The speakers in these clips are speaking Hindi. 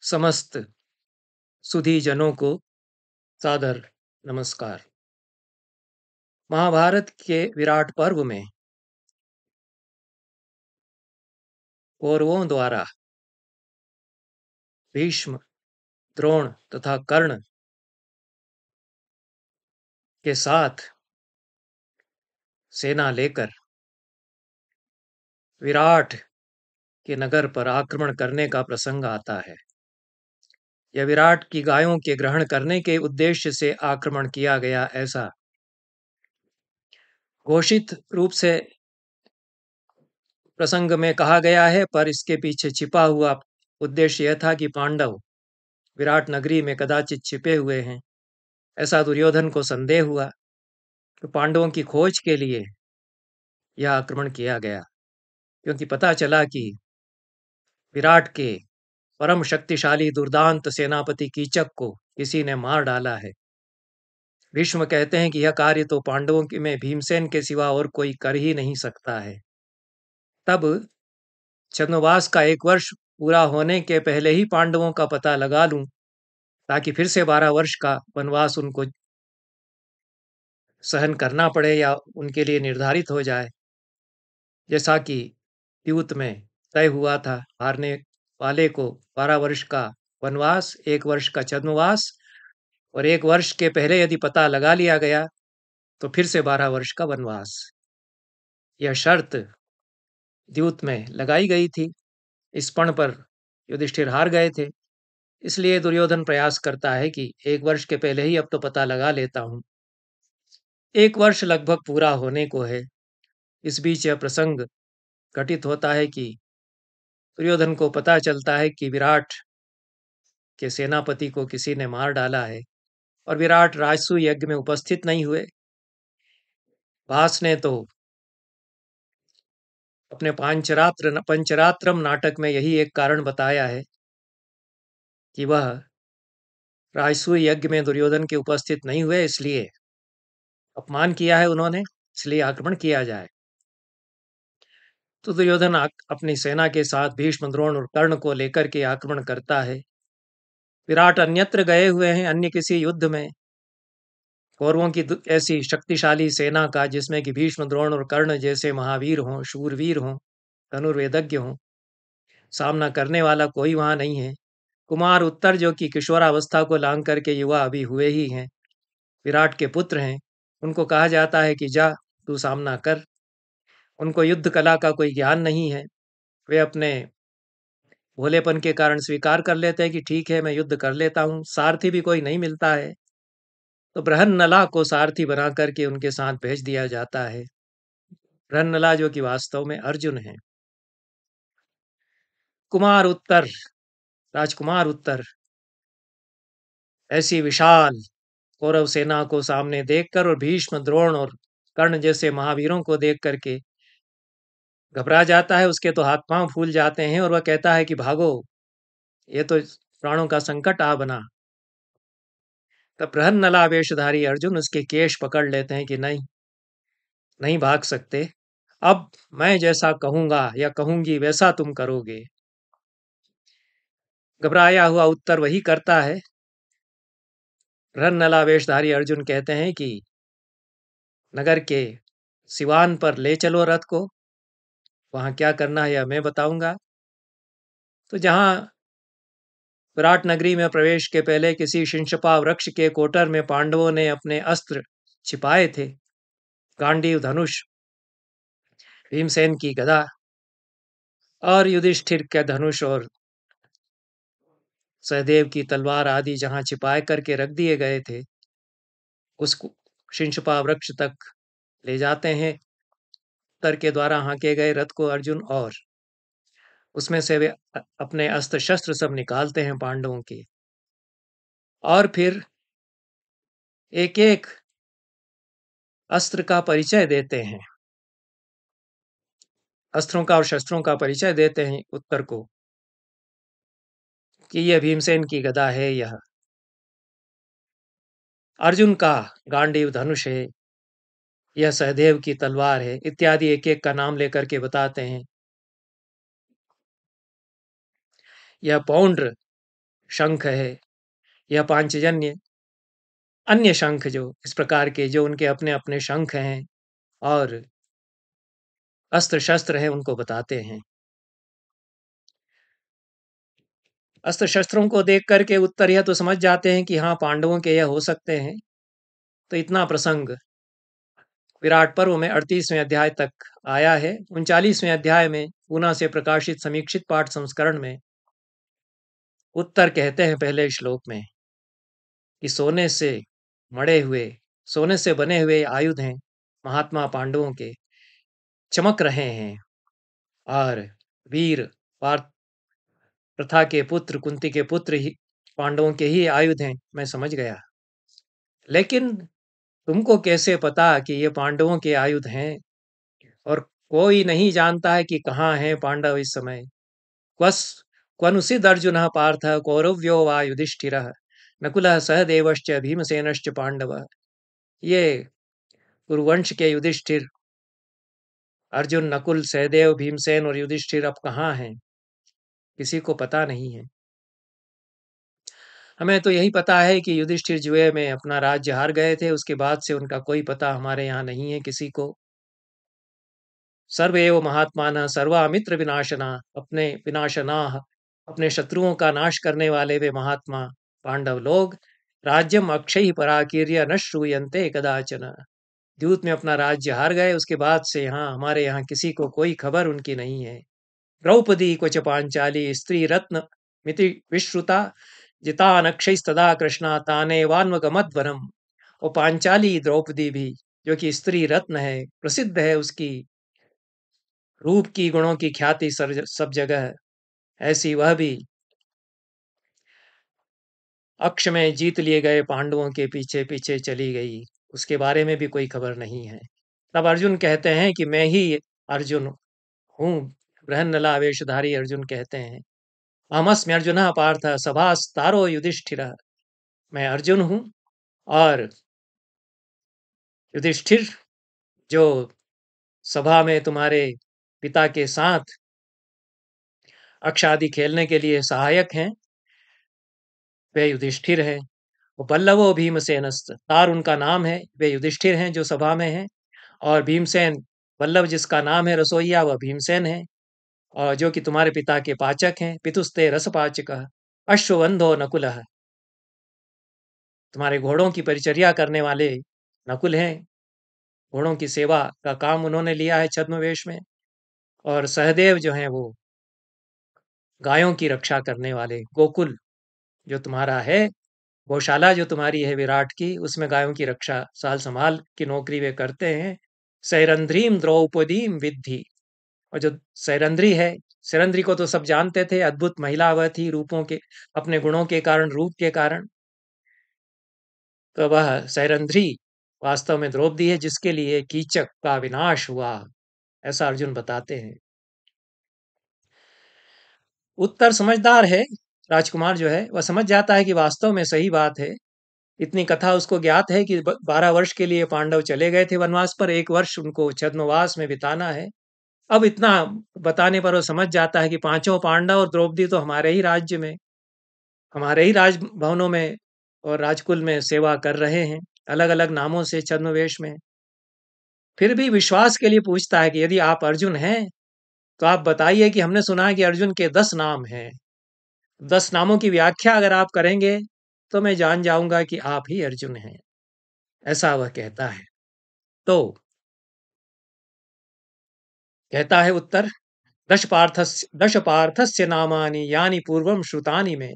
समस्त सुधी जनों को सादर नमस्कार। महाभारत के विराट पर्व में कौरवों द्वारा भीष्म, द्रोण तथा कर्ण के साथ सेना लेकर विराट के नगर पर आक्रमण करने का प्रसंग आता है। यह विराट की गायों के ग्रहण करने के उद्देश्य से आक्रमण किया गया, ऐसा घोषित रूप से प्रसंग में कहा गया है, पर इसके पीछे छिपा हुआ उद्देश्य यह था कि पांडव विराट नगरी में कदाचित छिपे हुए हैं। ऐसा दुर्योधन को संदेह हुआ कि पांडवों की खोज के लिए यह आक्रमण किया गया, क्योंकि पता चला कि विराट के परम शक्तिशाली दुर्दांत सेनापति कीचक को किसी ने मार डाला है। भीष्म कहते हैं कि यह कार्य तो पांडवों में भीमसेन के सिवा और कोई कर ही नहीं सकता है। तब छद्मवास का 1 वर्ष पूरा होने के पहले ही पांडवों का पता लगा लूं, ताकि फिर से 12 वर्ष का वनवास उनको सहन करना पड़े या उनके लिए निर्धारित हो जाए, जैसा कि युद्ध में तय हुआ था। हारने वाले को 12 वर्ष का वनवास, 1 वर्ष का छद्मवास, और 1 वर्ष के पहले यदि पता लगा लिया गया तो फिर से 12 वर्ष का वनवास। यह शर्त द्यूत में लगाई गई थी। इस पण पर युधिष्ठिर हार गए थे, इसलिए दुर्योधन प्रयास करता है कि 1 वर्ष के पहले ही अब तो पता लगा लेता हूं। 1 वर्ष लगभग पूरा होने को है। इस बीच यह प्रसंग घटित होता है कि दुर्योधन को पता चलता है कि विराट के सेनापति को किसी ने मार डाला है, और विराट राजसूय यज्ञ में उपस्थित नहीं हुए। भास ने तो अपने पंचरात्रम नाटक में यही एक कारण बताया है कि वह राजसूय यज्ञ में दुर्योधन के उपस्थित नहीं हुए, इसलिए अपमान किया है उन्होंने, इसलिए आक्रमण किया जाए। तो दुर्योधन अपनी सेना के साथ भीष्म, द्रोण और कर्ण को लेकर के आक्रमण करता है। विराट अन्यत्र गए हुए हैं, अन्य किसी युद्ध में। कौरवों की ऐसी शक्तिशाली सेना का, जिसमें कि भीष्म, द्रोण और कर्ण जैसे महावीर हों, शूरवीर हों, धनुर्वेदज्ञ हों, सामना करने वाला कोई वहां नहीं है। कुमार उत्तर, जो कि किशोरावस्था को लांग करके युवा अभी हुए ही हैं, विराट के पुत्र हैं, उनको कहा जाता है कि जा तू सामना कर। उनको युद्ध कला का कोई ज्ञान नहीं है। वे अपने भोलेपन के कारण स्वीकार कर लेते हैं कि ठीक है, मैं युद्ध कर लेता हूँ। सारथी भी कोई नहीं मिलता है, तो बृहन्नला को सारथी बना करके उनके साथ भेज दिया जाता है। बृहन्नला जो कि वास्तव में अर्जुन है। कुमार उत्तर, राजकुमार उत्तर, ऐसी विशाल कौरव सेना को सामने देखकर और भीष्म, द्रोण और कर्ण जैसे महावीरों को देख करके घबरा जाता है। उसके तो हाथ पांव फूल जाते हैं और वह कहता है कि भागो, ये तो प्राणों का संकट आ बना। तब बृहन्नला वेशधारी अर्जुन उसके केश पकड़ लेते हैं कि नहीं, नहीं भाग सकते। अब मैं जैसा कहूंगा या कहूंगी वैसा तुम करोगे। घबराया हुआ उत्तर वही करता है। बृहन्नला वेशधारी अर्जुन कहते हैं कि नगर के सिवान पर ले चलो रथ को, वहां क्या करना है यह मैं बताऊंगा। तो जहां विराट नगरी में प्रवेश के पहले किसी शिंशपा वृक्ष के कोटर में पांडवों ने अपने अस्त्र छिपाए थे, गांडीव धनुष, भीमसेन की गदा और युधिष्ठिर का धनुष और सहदेव की तलवार आदि जहां छिपाए करके रख दिए गए थे, उस शिंशपा वृक्ष तक ले जाते हैं। उत्तर के द्वारा हांके गए रथ को अर्जुन, और उसमें से वे अपने अस्त्र शस्त्र सब निकालते हैं पांडवों के, और फिर एक एक अस्त्र का परिचय देते हैं, अस्त्रों का और शस्त्रों का परिचय देते हैं उत्तर को, कि यह भीमसेन की गदा है, यह अर्जुन का गांडीव धनुष है, यह सहदेव की तलवार है, इत्यादि एक एक का नाम लेकर के बताते हैं। यह पौंड्र शंख है, यह पांचजन्य, अन्य शंख जो इस प्रकार के जो उनके अपने अपने शंख हैं और अस्त्र शस्त्र हैं उनको बताते हैं। अस्त्र शस्त्रों को देख करके उत्तर यह तो समझ जाते हैं कि हाँ, पांडवों के यह हो सकते हैं। तो इतना प्रसंग विराट पर्व में 38वें अध्याय तक आया है। 39वें अध्याय में पुनः से प्रकाशित समीक्षित पाठ संस्करण में उत्तर कहते हैं पहले श्लोक में कि मढ़े हुए सोने से बने हुए आयुध हैं महात्मा पांडवों के, चमक रहे हैं और वीर पार्थ प्रथा के पुत्र, कुंती के पुत्र ही पांडवों के ही आयुध हैं, मैं समझ गया। लेकिन तुमको कैसे पता कि ये पांडवों के आयुध हैं? और कोई नहीं जानता है कि कहाँ हैं पांडव इस समय। क्वस क्वनुसिद अर्जुनः पार्थः कौरव्यो वा युधिष्ठिरः नकुलः सहदेवश्च भीमसेनश्च पांडवः। ये कुरुवंश के युधिष्ठिर, अर्जुन, नकुल, सहदेव, भीमसेन और युधिष्ठिर अब कहाँ हैं? किसी को पता नहीं है। हमें तो यही पता है कि युधिष्ठिर जुए में अपना राज्य हार गए थे, उसके बाद से उनका कोई पता हमारे यहाँ नहीं है किसी को। सर्वएव महात्मानः सर्वामित्र विनाशना, अपने विनाशनाः, अपने शत्रुओं का नाश करने वाले वे महात्मा पांडव लोग राज्यम अक्षय पराकीर्य न श्रूयन्ते कदाचन। द्यूत में अपना राज्य हार गए, उसके बाद से यहाँ हमारे यहाँ किसी को कोई खबर उनकी नहीं है। द्रौपदी क्वच पांचाली स्त्री रत्न मिति विश्रुता जितान अक्षयस्तदा कृष्णा ताने वान्वगमद्वनम। और पांचाली द्रौपदी भी, जो कि स्त्री रत्न है, प्रसिद्ध है उसकी रूप की, गुणों की ख्याति सब जगह है, ऐसी वह भी अक्ष में जीत लिए गए पांडवों के पीछे पीछे चली गई, उसके बारे में भी कोई खबर नहीं है। तब अर्जुन कहते हैं कि मैं ही अर्जुन हूँ, बृहन्नला वेशधारी अर्जुन कहते हैं, अहमस्मि अर्जुन पार्थ सभास्तारो युधिष्ठिर। मैं अर्जुन हूँ और युधिष्ठिर जो सभा में तुम्हारे पिता के साथ अक्षादि खेलने के लिए सहायक हैं, वे युधिष्ठिर हैं। वो पल्लवो भीमसेनस्त, तार उनका नाम है, वे युधिष्ठिर हैं जो सभा में हैं। और भीमसेन, पल्लव जिसका नाम है रसोईया, वह भीमसेन है, और जो कि तुम्हारे पिता के पाचक हैं। पितुस्ते रसपाचकः अश्वबंधो नकुलः, तुम्हारे घोड़ों की परिचर्या करने वाले नकुल हैं, घोड़ों की सेवा का काम उन्होंने लिया है छद्मवेश में। और सहदेव जो हैं वो गायों की रक्षा करने वाले, गोकुल जो तुम्हारा है, गौशाला जो तुम्हारी है विराट की, उसमें गायों की रक्षा साल संभाल की नौकरी वे करते हैं। सैरंध्रीम द्रौपदीम विद्धि, और जो सैरंध्री है, सैरंध्री को तो सब जानते थे, अद्भुत महिला वह थी, रूपों के, अपने गुणों के कारण, रूप के कारण। तो वह सैरंध्री वास्तव में द्रौपदी है, जिसके लिए कीचक का विनाश हुआ, ऐसा अर्जुन बताते हैं। उत्तर समझदार है, राजकुमार जो है वह समझ जाता है कि वास्तव में सही बात है। इतनी कथा उसको ज्ञात है कि 12 वर्ष के लिए पांडव चले गए थे वनवास पर, 1 वर्ष उनको छद्मवास में बिताना है। अब इतना बताने पर वो समझ जाता है कि पांचों पांडव और द्रौपदी तो हमारे ही राज्य में, हमारे ही राजभवनों में और राजकुल में सेवा कर रहे हैं, अलग अलग नामों से छद्मवेश में। फिर भी विश्वास के लिए पूछता है कि यदि आप अर्जुन हैं तो आप बताइए कि हमने सुना है कि अर्जुन के 10 नाम हैं। 10 नामों की व्याख्या अगर आप करेंगे तो मैं जान जाऊंगा कि आप ही अर्जुन हैं, ऐसा वह कहता है। तो कहता है उत्तर, दश पार्थस्य नामानि यानि पूर्वं श्रुतानि मे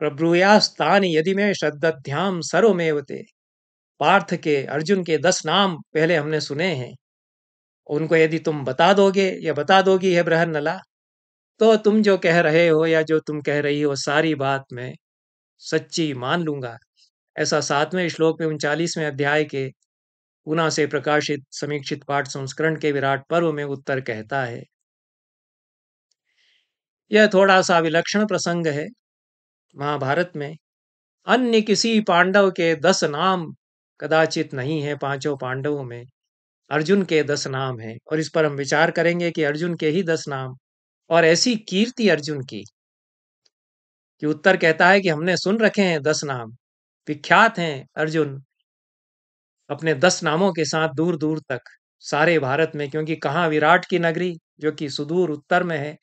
प्रब्रूयास्तानि यदि में श्रद्धाध्याम सर्वमेव ते। पार्थ के, अर्जुन के 10 नाम पहले हमने सुने हैं, उनको यदि तुम बता दोगे या बता दोगी है बृहन्नला, तो तुम जो कह रहे हो या जो तुम कह रही हो सारी बात मैं सच्ची मान लूंगा। ऐसा 7वें श्लोक में 39वें अध्याय के पुनः से प्रकाशित समीक्षित पाठ संस्करण के विराट पर्व में उत्तर कहता है। यह थोड़ा सा विलक्षण प्रसंग है महाभारत में। अन्य किसी पांडव के 10 नाम कदाचित नहीं है, पांचों पांडवों में अर्जुन के 10 नाम हैं, और इस पर हम विचार करेंगे कि अर्जुन के ही 10 नाम, और ऐसी कीर्ति अर्जुन की कि उत्तर कहता है कि हमने सुन रखे हैं 10 नाम, विख्यात हैं अर्जुन अपने 10 नामों के साथ दूर दूर तक सारे भारत में, क्योंकि कहाँ विराट की नगरी जो कि सुदूर उत्तर में है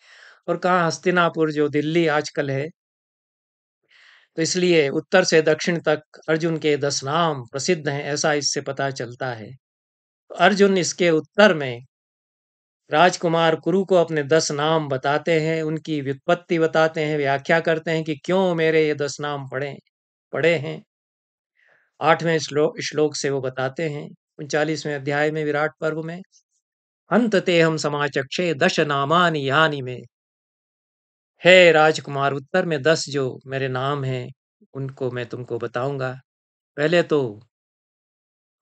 और कहाँ हस्तिनापुर जो दिल्ली आजकल है, तो इसलिए उत्तर से दक्षिण तक अर्जुन के 10 नाम प्रसिद्ध हैं, ऐसा इससे पता चलता है। अर्जुन इसके उत्तर में राजकुमार कुरु को अपने 10 नाम बताते हैं, उनकी व्युत्पत्ति बताते हैं, व्याख्या करते हैं कि क्यों मेरे ये 10 नाम पड़े पड़े हैं। 8वें श्लोक से वो बताते हैं 39वें अध्याय में विराट पर्व में, हंत ते हम समाचक्षे दश नामानि यानि में। हे राजकुमार, उत्तर में 10 जो मेरे नाम हैं उनको मैं तुमको बताऊंगा। पहले तो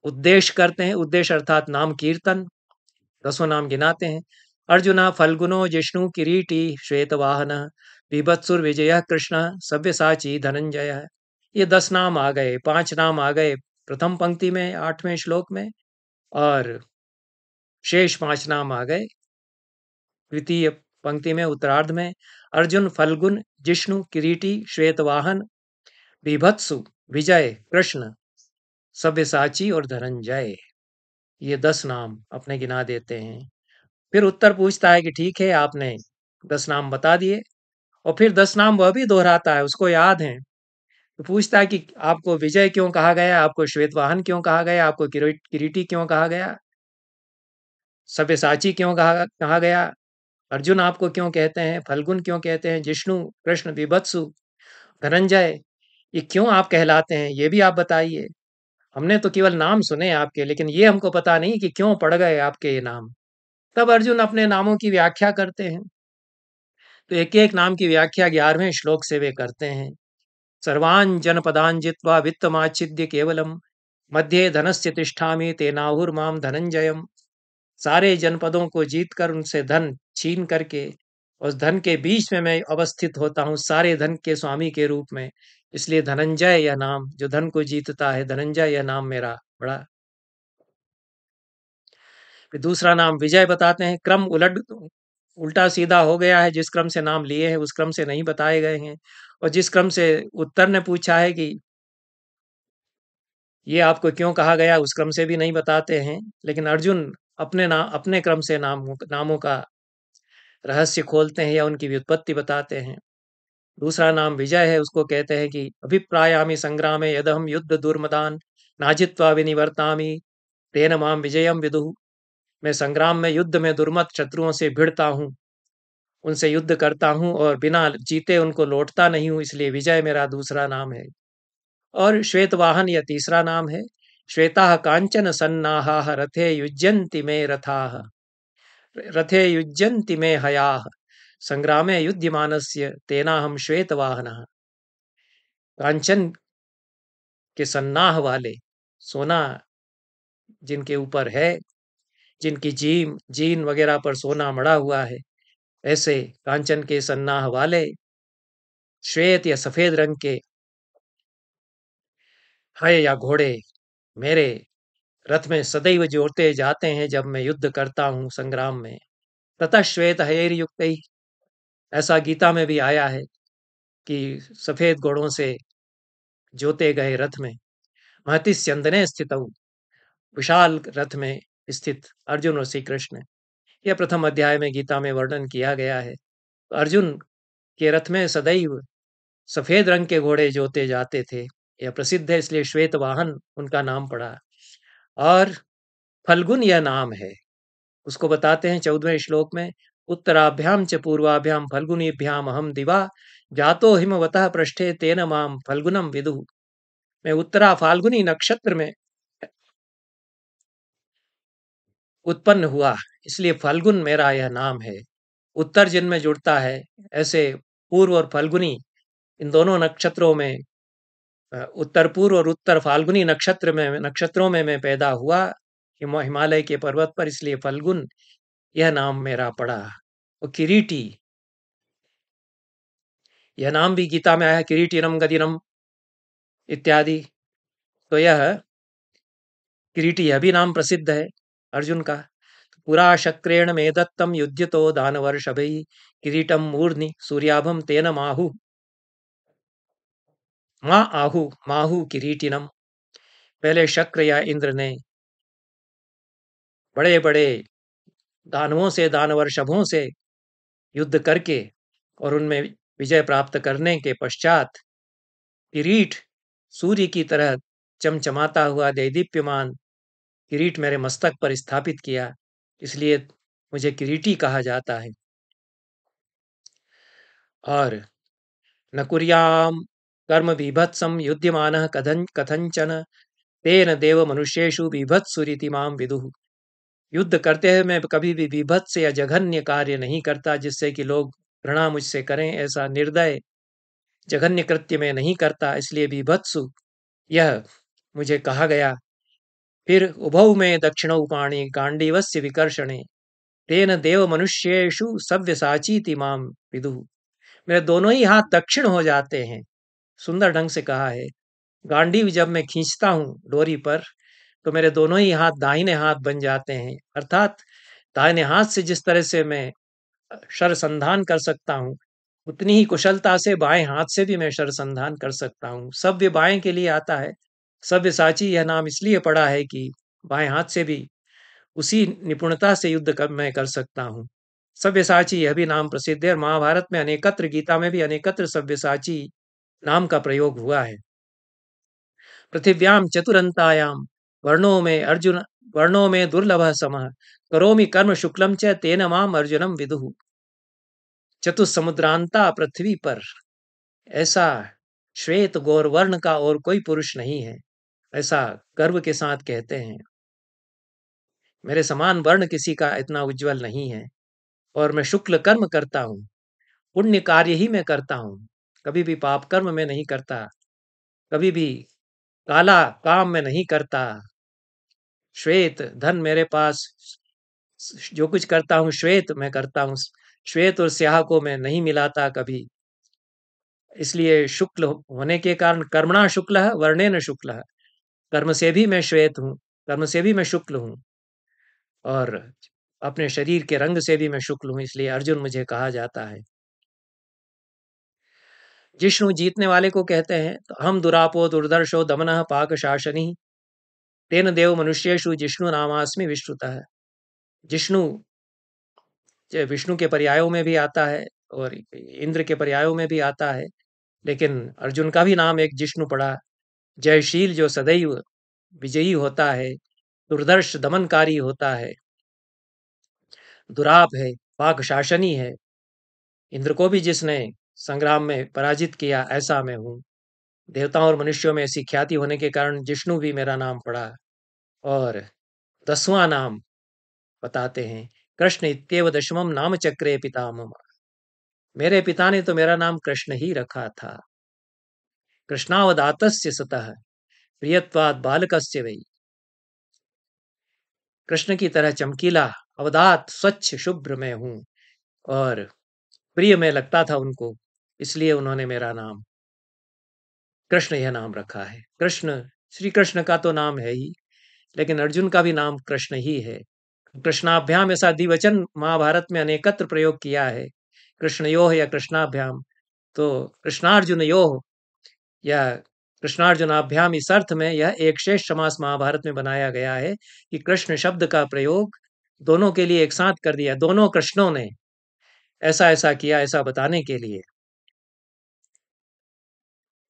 उद्देश्य करते हैं, उद्देश्य अर्थात नाम कीर्तन, 10 नाम गिनाते हैं। अर्जुना फल्गुनो जिष्णु किरीटी श्वेतवाहन बीभत्सुर विजय कृष्ण सव्यसाची धनंजय। ये 10 नाम आ गए, 5 नाम आ गए प्रथम पंक्ति में 8वें श्लोक में, और शेष 5 नाम आ गए द्वितीय पंक्ति में उत्तरार्ध में। अर्जुन, फल्गुन, जिष्णु, किरीटी, श्वेतवाहन, बीभत्सु, विजय, कृष्ण, सव्यसाची और धनंजय, ये 10 नाम अपने गिना देते हैं। फिर उत्तर पूछता है कि ठीक है, आपने 10 नाम बता दिए, और फिर 10 नाम वह भी दोहराता है, उसको याद है। तो पूछता है कि आपको विजय क्यों कहा गया, आपको श्वेतवाहन क्यों कहा गया, आपको किरीटी क्यों कहा गया, सव्यसाची क्यों कहा गया, अर्जुन आपको क्यों कहते हैं, फल्गुन क्यों कहते हैं, जिष्णु, कृष्ण, विभत्सु, धनंजय, ये क्यों आप कहलाते हैं, ये भी आप बताइए। हमने तो केवल नाम सुने आपके, लेकिन ये हमको पता नहीं कि क्यों पड़ गए आपके ये नाम। तब अर्जुन अपने नामों की व्याख्या करते हैं। तो एक एक नाम की व्याख्या 11वें श्लोक से वे करते हैं। सर्वान् जनपदान् जित्वा वित्तमाच्छिद्य केवलम मध्ये धनस्य तिष्ठामि तेनाहुर्माम धनंजयम। सारे जनपदों को जीतकर उनसे धन छीन करके उस धन के बीच में मैं अवस्थित होता हूँ, सारे धन के स्वामी के रूप में, इसलिए धनंजय यह नाम, जो धन को जीतता है, धनंजय यह नाम मेरा बड़ा। फिर दूसरा नाम विजय बताते हैं। क्रम उल्टा सीधा हो गया है, जिस क्रम से नाम लिए हैं उस क्रम से नहीं बताए गए हैं, और जिस क्रम से उत्तर ने पूछा है कि ये आपको क्यों कहा गया, उस क्रम से भी नहीं बताते हैं। लेकिन अर्जुन अपने क्रम से नामों का रहस्य खोलते हैं या उनकी व्युत्पत्ति बताते हैं। दूसरा नाम विजय है, उसको कहते हैं कि अभिप्रायामि संग्रामे यदहम युद्ध दुर्मदान नाजित्वा विनिवर्तामि तेन माम विजयम विदुः। मैं संग्राम में, युद्ध में दुर्मत शत्रुओं से भिड़ता हूँ, उनसे युद्ध करता हूँ और बिना जीते उनको लौटता नहीं हूँ, इसलिए विजय मेरा दूसरा नाम है। और श्वेतवाहन यह तीसरा नाम है। श्वेता कांचन सन्नाहा रथे युज्यन्ति में रथाः रथे युज्यन्ति में हयाः संग्रामे युध्यमानस्य तेनाहम श्वेतवाहनः। कांचन के सन्नाह वाले, सोना जिनके ऊपर है, जिनकी जीन वगैरह पर सोना मड़ा हुआ है, ऐसे कांचन के सन्नाह वाले श्वेत या सफेद रंग के है या घोड़े मेरे रथ में सदैव जोड़ते जाते हैं जब मैं युद्ध करता हूँ संग्राम में। ततः श्वेत हयैर युक्त, ऐसा गीता में भी आया है कि सफेद घोड़ों से जोते गए रथ में महति स्यंदने स्थित, विशाल रथ में स्थित अर्जुन और श्री कृष्ण, यह प्रथम अध्याय में गीता में वर्णन किया गया है। अर्जुन के रथ में सदैव सफेद रंग के घोड़े जोते जाते थे, यह प्रसिद्ध है, इसलिए श्वेत वाहन उनका नाम पड़ा। और फल्गुन यह नाम है, उसको बताते हैं 14वें श्लोक में, उत्तराभ्याम च पूर्वाभ्याम फल्गुनीभ्याम अहम दिवा जातो हिमवतः पृष्ठे तेन माम फल्गुनम विदुः। मैं उत्तरा फाल्गुनी नक्षत्र में उत्पन्न हुआ, इसलिए फल्गुन मेरा यह नाम है। उत्तर जिनमें जुड़ता है, ऐसे पूर्व और फल्गुनी इन दोनों नक्षत्रों में, उत्तर पूर्व और उत्तर फाल्गुनी नक्षत्रों में मैं पैदा हुआ हिमालय के पर्वत पर, इसलिए फल्गुन यह नाम मेरा पड़ा। और किरीटी यह नाम भी गीता में आया, किरीटिनम गदिनम इत्यादि। तो यह किरीटी यह भी नाम प्रसिद्ध है अर्जुन का। पुरा शक्रेण में दत्तम युध्यतो दानवर्षभै किरीटम मूर्धनि सूर्याभम तेन माहु। माँ आहु माहु किरीटिनम। पहले शक्र या इंद्र ने बड़े बड़े दानवों से, दानवर शभों से युद्ध करके और उनमें विजय प्राप्त करने के पश्चात किरीट सूर्य की तरह चमचमाता हुआ दैदीप्यमान किरीट मेरे मस्तक पर स्थापित किया, इसलिए मुझे किरीटी कहा जाता है। और न कुर्याम कर्म बीभत्सम युध्यमानः कथंचन तेन देव मनुष्येषु बीभत्सुरिति माम विदुः। युद्ध करते हुए मैं कभी भी बीभत्स या जघन्य कार्य नहीं करता जिससे कि लोग घृणा मुझसे करें, ऐसा निर्दय जघन्य कृत्य में नहीं करता, इसलिए बीभत्सु यह मुझे कहा गया। फिर उभौ में दक्षिणौ पाणि गांडीवस्य विकर्षणे तेन देव मनुष्येषु सव्यसाचीति माम विदुः। मेरे दोनों ही हाथ दक्षिण हो जाते हैं। सुंदर ढंग से कहा है। गांडीव जब मैं खींचता हूं डोरी पर तो मेरे दोनों ही हाथ दाहिने हाथ बन जाते हैं, अर्थात दाहिने हाथ से जिस तरह से मैं शरसंधान कर सकता हूँ उतनी ही कुशलता से बाएं हाथ से भी मैं शरसंधान कर सकता हूँ। सव्य बाएं के लिए आता है। सव्यसाची यह नाम इसलिए पड़ा है कि बाएं हाथ से भी उसी निपुणता से युद्ध मैं कर सकता हूँ। सव्यसाची यह भी नाम प्रसिद्ध है और महाभारत में अनेकत्र, गीता में भी अनेकत्र सव्यसाची नाम का प्रयोग हुआ है। पृथिव्याम चतुरंतायाम वर्णो में दुर्लभ समः करोमि कर्म शुक्लम च तेन माम अर्जुनम विदुः। चतुसमुद्रांता पृथ्वी पर ऐसा श्वेत गौरवर्ण का और कोई पुरुष नहीं है, ऐसा गर्व के साथ कहते हैं। मेरे समान वर्ण किसी का इतना उज्जवल नहीं है और मैं शुक्ल कर्म करता हूँ, पुण्य कार्य ही मैं करता हूँ, कभी भी पाप कर्म में नहीं करता, कभी भी काला काम में नहीं करता। श्वेत धन मेरे पास, जो कुछ करता हूँ श्वेत मैं करता हूँ, श्वेत और स्याह को मैं नहीं मिलाता कभी। इसलिए शुक्ल होने के कारण कर्मणा शुक्ल है वर्णेन शुक्ल है, कर्म से भी मैं श्वेत हूँ, कर्म से भी मैं शुक्ल हूँ और अपने शरीर के रंग से भी मैं शुक्ल हूँ, इसलिए अर्जुन मुझे कहा जाता है। जिष्णु जीतने वाले को कहते हैं तो हम दुरापो दुर्दर्शो दमनः पाक शासनी तेन देव मनुष्येषु जिष्णु नामास्मि विश्रुतः। जिष्णु विष्णु के पर्यायों में भी आता है और इंद्र के पर्यायों में भी आता है, लेकिन अर्जुन का भी नाम एक जिष्णु पड़ा। जयशील जो सदैव विजयी होता है, दुर्दर्श दमनकारी होता है, दुराप है, पाक शासनी है, इंद्र को भी जिसने संग्राम में पराजित किया, ऐसा मैं हूँ। देवताओं और मनुष्यों में ऐसी ख्याति होने के कारण जिष्णु भी मेरा नाम पड़ा। और 10वां नाम बताते हैं, कृष्ण इत्येव दशमम नाम चक्रे पितामह। मेरे पिता ने तो मेरा नाम कृष्ण ही रखा था। कृष्णावदातस्य सतः प्रियत्वाद बालकस्य वै। कृष्ण की तरह चमकीला, अवदात, स्वच्छ, शुभ्र मैं हूँ और प्रिय में लगता था उनको, इसलिए उन्होंने मेरा नाम कृष्ण यह नाम रखा है। कृष्ण श्री कृष्ण का तो नाम है ही, लेकिन अर्जुन का भी नाम कृष्ण ही है। कृष्णाभ्याम ऐसा द्विवचन महाभारत में अनेकत्र प्रयोग किया है, कृष्णयोः या कृष्णाभ्याम। तो कृष्णार्जुन योः या कृष्णार्जुनाभ्याम, इस अर्थ में यह एक शेष समास महाभारत में बनाया गया है कि कृष्ण शब्द का प्रयोग दोनों के लिए एक साथ कर दिया, दोनों कृष्णों ने ऐसा ऐसा किया, ऐसा बताने के लिए।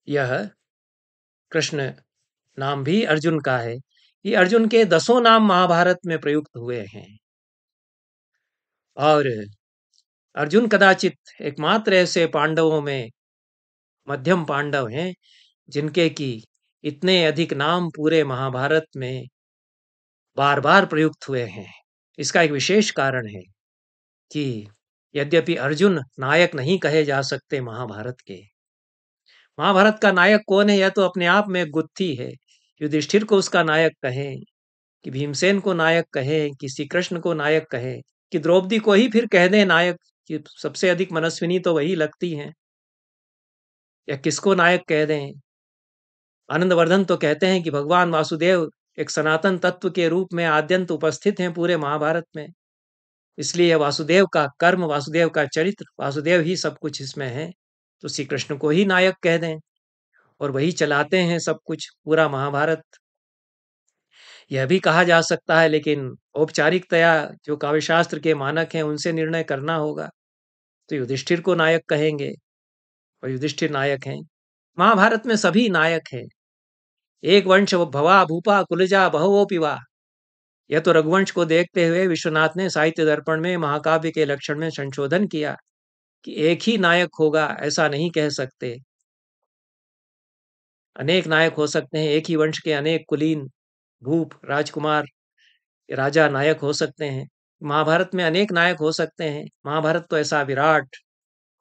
यह कृष्ण नाम भी अर्जुन का है। ये अर्जुन के 10 नाम महाभारत में प्रयुक्त हुए हैं और अर्जुन कदाचित एकमात्र ऐसे पांडवों में मध्यम पांडव हैं जिनके की इतने अधिक नाम पूरे महाभारत में बार बार प्रयुक्त हुए हैं। इसका एक विशेष कारण है कि यद्यपि अर्जुन नायक नहीं कहे जा सकते महाभारत के, महाभारत का नायक कौन है यह तो अपने आप में एक गुत्थी है। युधिष्ठिर को उसका नायक कहें कि भीमसेन को नायक कहें कि श्री कृष्ण को नायक कहें कि द्रौपदी को ही फिर कह दें नायक, कि सबसे अधिक मनस्विनी तो वही लगती हैं, या किसको नायक कह दें। आनंदवर्धन तो कहते हैं कि भगवान वासुदेव एक सनातन तत्व के रूप में आद्यंत उपस्थित हैं पूरे महाभारत में, इसलिए वासुदेव का कर्म, वासुदेव का चरित्र, वासुदेव ही सब कुछ इसमें है, तो श्री कृष्ण को ही नायक कह दें। और वही चलाते हैं सब कुछ, पूरा महाभारत। यह भी कहा जा सकता है, लेकिन औपचारिकतया जो काव्यशास्त्र के मानक हैं उनसे निर्णय करना होगा, तो युधिष्ठिर को नायक कहेंगे और युधिष्ठिर नायक हैं। महाभारत में सभी नायक हैं। एक वंश भवा भूपा कुलजा बहुओपि वा। यह तो रघुवंश को देखते हुए विश्वनाथ ने साहित्य दर्पण में महाकाव्य के लक्षण में संशोधन किया कि एक ही नायक होगा, ऐसा नहीं कह सकते। अनेक नायक हो सकते हैं, एक ही वंश के अनेक कुलीन, भूप, राजकुमार, राजा नायक हो सकते हैं। महाभारत में अनेक नायक हो सकते हैं। महाभारत तो ऐसा विराट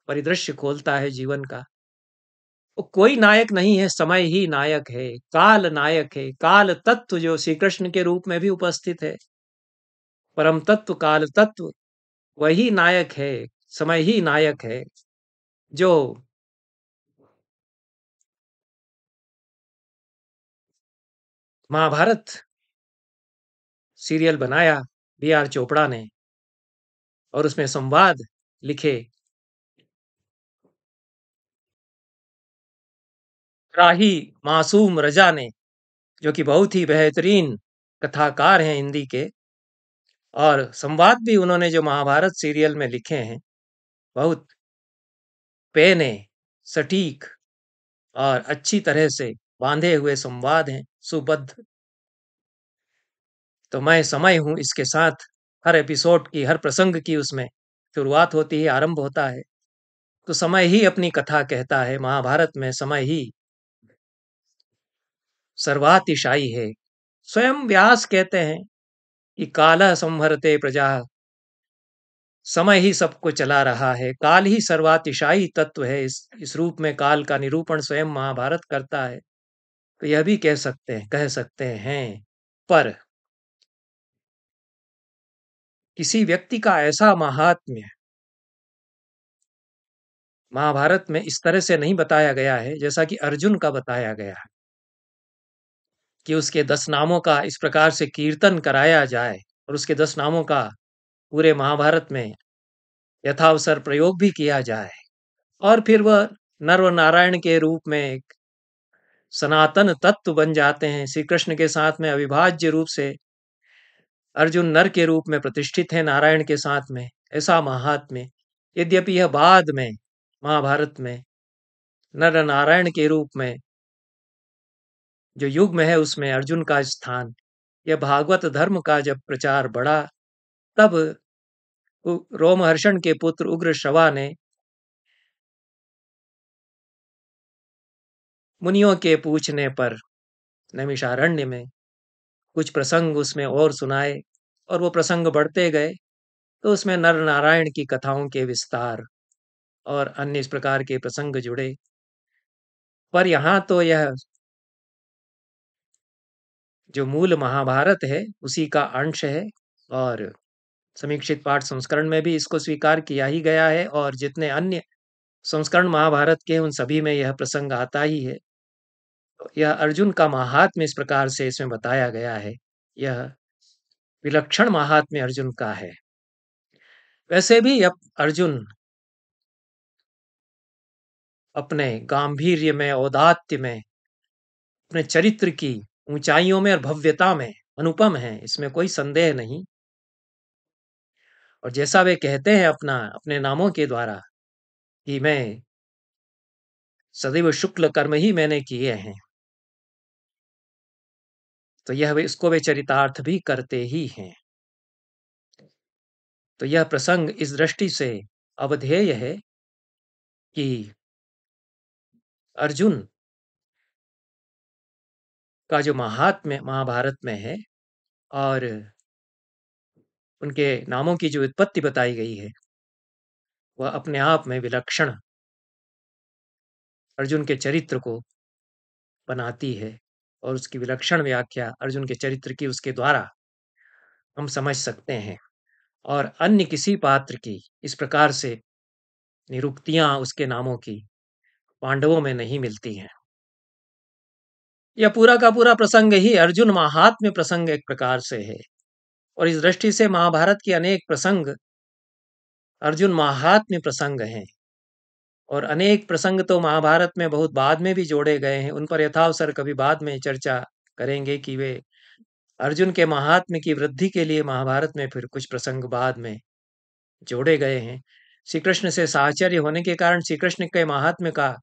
परिदृश्य खोलता है जीवन का। वो कोई नायक नहीं है, समय ही नायक है, काल नायक है। काल तत्व जो श्री कृष्ण के रूप में भी उपस्थित है, परम तत्व काल तत्व, वही नायक है, समय ही नायक है। जो महाभारत सीरियल बनाया B.R. चोपड़ा ने और उसमें संवाद लिखे राही मासूम रजा ने, जो कि बहुत ही बेहतरीन कथाकार हैं हिंदी के, और संवाद भी उन्होंने जो महाभारत सीरियल में लिखे हैं, बहुत पेने, सटीक और अच्छी तरह से बांधे हुए संवाद हैं, सुबद्ध। तो मैं समय हूं इसके साथ। हर एपिसोड की, हर प्रसंग की उसमें शुरुआत होती है, आरंभ होता है, तो समय ही अपनी कथा कहता है। महाभारत में समय ही सर्वातिशायी है। स्वयं व्यास कहते हैं कि कालः संहरते प्रजा, समय ही सबको चला रहा है। काल ही सर्वातिशायी तत्व है। इस रूप में काल का निरूपण स्वयं महाभारत करता है। तो यह भी कह सकते हैं। पर किसी व्यक्ति का ऐसा महात्म्य महाभारत में इस तरह से नहीं बताया गया है जैसा कि अर्जुन का बताया गया है, कि उसके 10 नामों का इस प्रकार से कीर्तन कराया जाए और उसके 10 नामों का पूरे महाभारत में यथावसर प्रयोग भी किया जाए, और फिर वह नर व नारायण के रूप में एक सनातन तत्व बन जाते हैं। श्री कृष्ण के साथ में अविभाज्य रूप से अर्जुन नर के रूप में प्रतिष्ठित है नारायण के साथ में। ऐसा महात्म्य, यद्यपि यह बाद में महाभारत में नर नारायण के रूप में जो युग में है उसमें अर्जुन का स्थान, यह भागवत धर्म का जब प्रचार बढ़ा, तब रोमहर्षण के पुत्र उग्र श्रवा ने मुनियों के पूछने पर नैमिषारण्य में कुछ प्रसंग उसमें और सुनाए, और वो प्रसंग बढ़ते गए, तो उसमें नर नारायण की कथाओं के विस्तार और अन्य इस प्रकार के प्रसंग जुड़े। पर यहाँ तो यह जो मूल महाभारत है उसी का अंश है, और समीक्षित पाठ संस्करण में भी इसको स्वीकार किया ही गया है, और जितने अन्य संस्करण महाभारत के उन सभी में यह प्रसंग आता ही है। तो यह अर्जुन का महात्म्य इस प्रकार से इसमें बताया गया है। यह विलक्षण महात्म्य अर्जुन का है। वैसे भी अब अर्जुन अपने गांभीर्य में, औदात्य में, अपने चरित्र की ऊंचाइयों में और भव्यता में अनुपम है, इसमें कोई संदेह नहीं। और जैसा वे कहते हैं अपने नामों के द्वारा कि मैं सदैव शुक्ल कर्म ही मैंने किए हैं, तो यह इसको वे चरितार्थ भी करते ही हैं। तो यह प्रसंग इस दृष्टि से अवधेय है कि अर्जुन का जो महात्म्य महाभारत में है, और उनके नामों की जो उत्पत्ति बताई गई है, वह अपने आप में विलक्षण अर्जुन के चरित्र को बनाती है, और उसकी विलक्षण व्याख्या अर्जुन के चरित्र की उसके द्वारा हम समझ सकते हैं। और अन्य किसी पात्र की इस प्रकार से निरुक्तियां उसके नामों की पांडवों में नहीं मिलती हैं। यह पूरा का पूरा प्रसंग ही अर्जुन महात्म्य प्रसंग एक प्रकार से है, और इस दृष्टि से महाभारत के अनेक प्रसंग अर्जुन महात्म्य प्रसंग हैं। और अनेक प्रसंग तो महाभारत में बहुत बाद में भी जोड़े गए हैं। उन पर यथावसर कभी बाद में चर्चा करेंगे कि वे अर्जुन के महात्म्य की वृद्धि के लिए महाभारत में फिर कुछ प्रसंग बाद में जोड़े गए हैं। श्री कृष्ण से साहचर्य होने के कारण श्री कृष्ण के महात्म्य का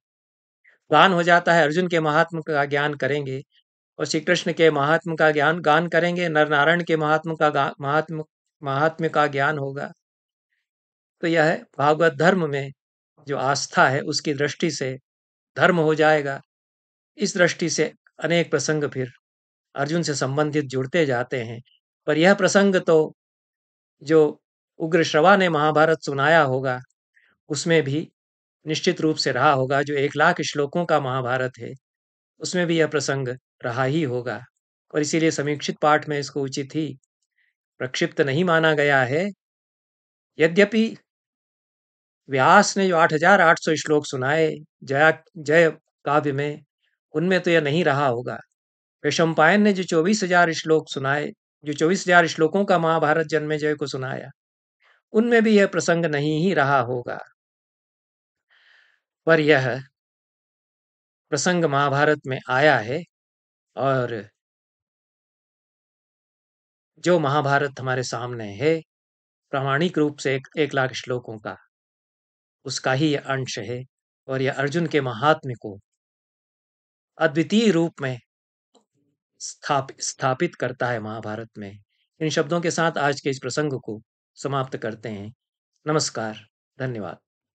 गान हो जाता है। अर्जुन के महात्म्य का ज्ञान करेंगे और श्री कृष्ण के महात्म्य का ज्ञान गान करेंगे। नर नारायण के महात्म्य का ज्ञान होगा। तो यह भागवत धर्म में जो आस्था है उसकी दृष्टि से धर्म हो जाएगा। इस दृष्टि से अनेक प्रसंग फिर अर्जुन से संबंधित जुड़ते जाते हैं। पर यह प्रसंग तो जो उग्र श्रवा ने महाभारत सुनाया होगा उसमें भी निश्चित रूप से रहा होगा। जो 1,00,000 श्लोकों का महाभारत है उसमें भी यह प्रसंग रहा ही होगा और इसीलिए समीक्षित पाठ में इसको उचित ही प्रक्षिप्त नहीं माना गया है। यद्यपि व्यास ने जो 8,800 श्लोक सुनाए जय काव्य में, उनमें तो यह नहीं रहा होगा। वैशंपायन ने जो 24,000 श्लोक सुनाए, जो 24,000 श्लोकों का महाभारत जन्मेजय को सुनाया, उनमें भी यह प्रसंग नहीं ही रहा होगा। पर यह प्रसंग महाभारत में आया है और जो महाभारत हमारे सामने है प्रामाणिक रूप से 1,00,000 श्लोकों का, उसका ही यह अंश है और यह अर्जुन के महात्म्य को अद्वितीय रूप में स्थापित करता है महाभारत में। इन शब्दों के साथ आज के इस प्रसंग को समाप्त करते हैं। नमस्कार, धन्यवाद।